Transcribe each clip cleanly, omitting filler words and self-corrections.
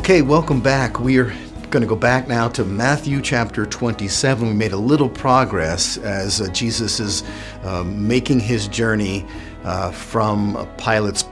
Okay, welcome back. We are going to go back now to Matthew chapter 27. We made a little progress as Jesus is making his journey from Pilate's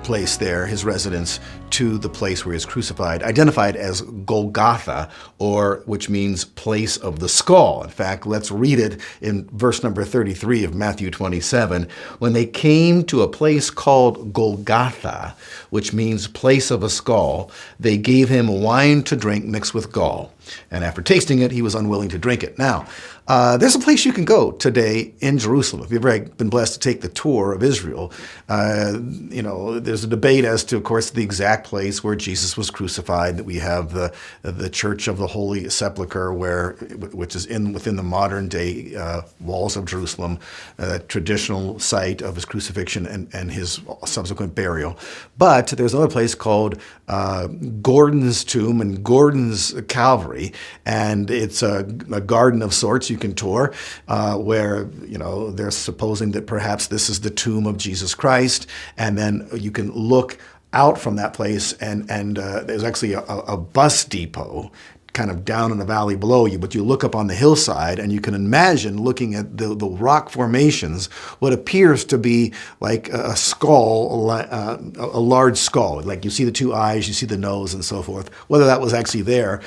place there, his residence, to the place where he is crucified, identified as Golgotha, or which means place of the skull. In fact, let's read it in verse number 33 of Matthew 27. When they came to a place called Golgotha, which means place of a skull, they gave him wine to drink mixed with gall. And after tasting it, he was unwilling to drink it. Now, there's a place you can go today in Jerusalem. If you've ever been blessed to take the tour of Israel, there's a debate as to, of course, the exact place where Jesus was crucified. We have the Church of the Holy Sepulchre, which is within the modern day walls of Jerusalem, a traditional site of his crucifixion and his subsequent burial. But there's another place called Gordon's Tomb and Gordon's Calvary, and it's a garden of sorts you can tour, where they're supposing that perhaps this is the tomb of Jesus Christ, and then you can look out from that place, and there's actually a bus depot kind of down in the valley below you, but you look up on the hillside and you can imagine looking at the rock formations, what appears to be like a skull, a large skull. Like you see the two eyes, you see the nose and so forth. Whether that was actually there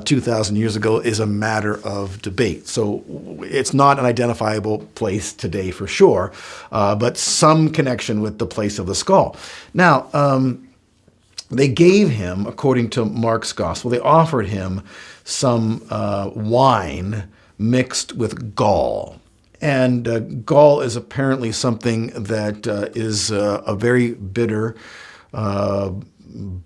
2,000 years ago is a matter of debate. So it's not an identifiable place today for sure, but some connection with the place of the skull. Now, they gave him, according to Mark's gospel, they offered him some wine mixed with gall. And gall is apparently something that is a very bitter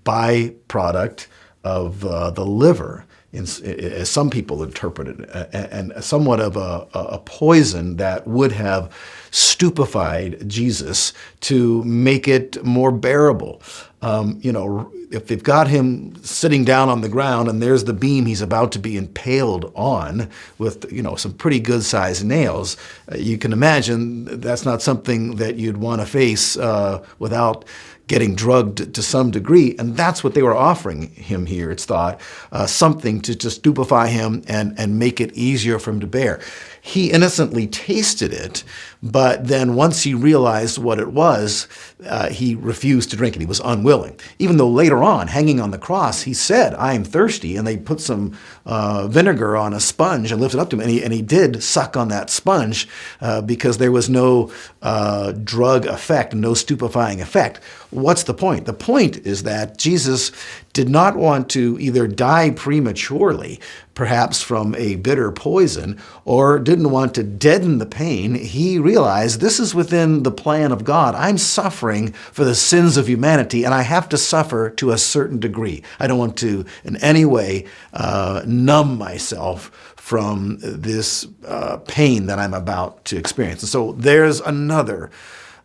byproduct of the liver, as some people interpret it, and somewhat of a poison that would have stupefied Jesus to make it more bearable. If they've got him sitting down on the ground and there's the beam he's about to be impaled on with, some pretty good sized nails, you can imagine that's not something that you'd want to face without getting drugged to some degree. And that's what they were offering him here, it's thought, something to just stupefy him and make it easier for him to bear. He innocently tasted it, but then once he realized what it was, he refused to drink it. He was unwilling. Even though later on, hanging on the cross, he said, "I am thirsty," and they put some vinegar on a sponge and lifted up to him, and he did suck on that sponge because there was no drug effect, no stupefying effect. What's the point? The point is that Jesus did not want to either die prematurely, perhaps from a bitter poison, or didn't want to deaden the pain. He realized this is within the plan of God. I'm suffering for the sins of humanity, and I have to suffer to a certain degree. I don't want to in any way numb myself from this pain that I'm about to experience. And so there's another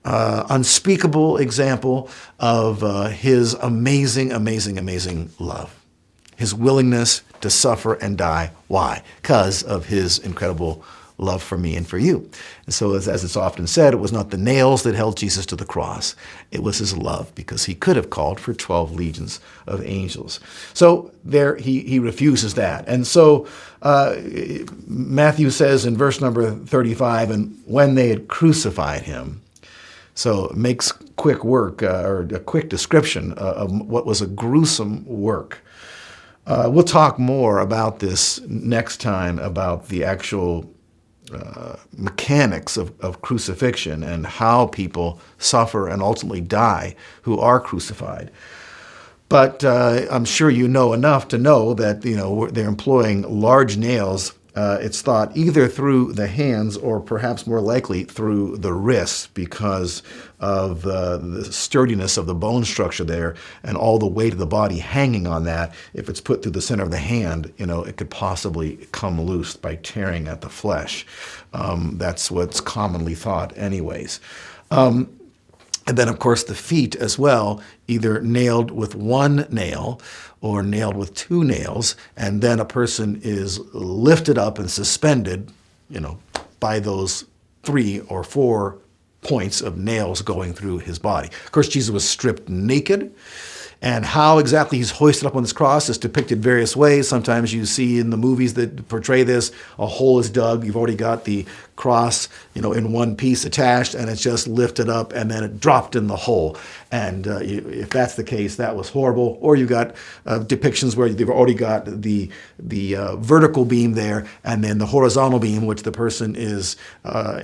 unspeakable example of his amazing, amazing, amazing love. His willingness to suffer and die. Why? Because of his incredible love for me and for you. And so as it's often said, it was not the nails that held Jesus to the cross. It was his love, because he could have called for 12 legions of angels. So there he refuses that. And so Matthew says in verse number 35, and when they had crucified him. So it makes quick work, or a quick description of what was a gruesome work. We'll talk more about this next time, about the actual mechanics of crucifixion and how people suffer and ultimately die who are crucified. But I'm sure you know enough to know that they're employing large nails. It's thought either through the hands or perhaps more likely through the wrists, because of the sturdiness of the bone structure there and all the weight of the body hanging on that. If it's put through the center of the hand, it could possibly come loose by tearing at the flesh. That's what's commonly thought anyways. And then, of course, the feet as well, either nailed with one nail or nailed with two nails, and then a person is lifted up and suspended, by those 3 or 4 points of nails going through his body. Of course, Jesus was stripped naked, And how exactly he's hoisted up on this cross is depicted various ways. Sometimes you see in the movies that portray this, a hole is dug. You've already got the cross, in one piece attached, and it's just lifted up and then it dropped in the hole. And if that's the case, that was horrible. Or you've got depictions where they've already got the vertical beam there, and then the horizontal beam, which the person is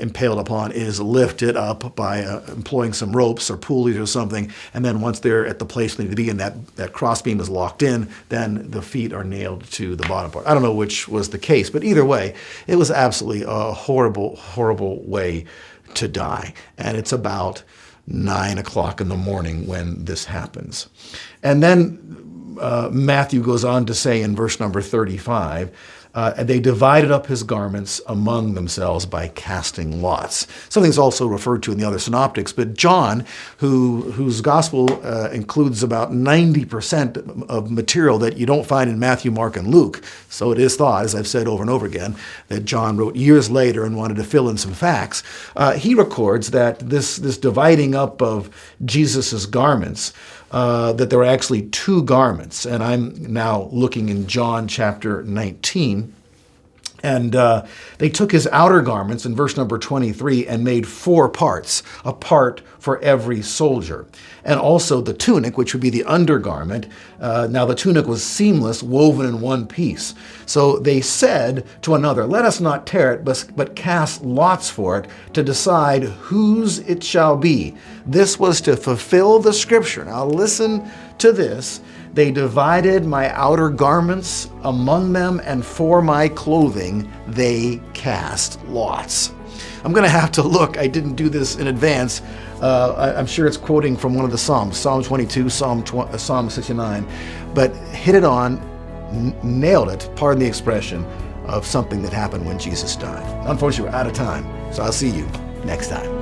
impaled upon, is lifted up by employing some ropes or pulleys or something. And then once they're at the place they need to be and that cross beam is locked in, then the feet are nailed to the bottom part. I don't know which was the case, but either way, it was absolutely a horrible, horrible way to die. And it's about 9 o'clock in the morning when this happens. And then Matthew goes on to say in verse number 35, they divided up his garments among themselves by casting lots. Something's also referred to in the other synoptics, but John, whose gospel includes about 90% of material that you don't find in Matthew, Mark, and Luke, so it is thought, as I've said over and over again, that John wrote years later and wanted to fill in some facts. He records that this dividing up of Jesus's garments, that there were actually two garments. And I'm now looking in John chapter 19. And they took his outer garments in verse number 23 and made 4 parts, a part for every soldier. And also the tunic, which would be the undergarment. Now the tunic was seamless, woven in one piece. So they said to another, let us not tear it, but cast lots for it to decide whose it shall be. This was to fulfill the scripture. Now listen to this. They divided my outer garments among them, and for my clothing they cast lots. I'm going to have to look. I didn't do this in advance. I'm sure it's quoting from one of the Psalms, Psalm 22, Psalm 69. But hit it on, nailed it, pardon the expression, of something that happened when Jesus died. Unfortunately, we're out of time, so I'll see you next time.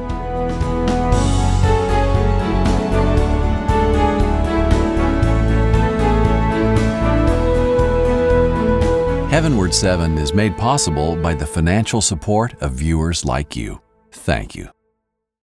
HeavenWord 7 is made possible by the financial support of viewers like you. Thank you.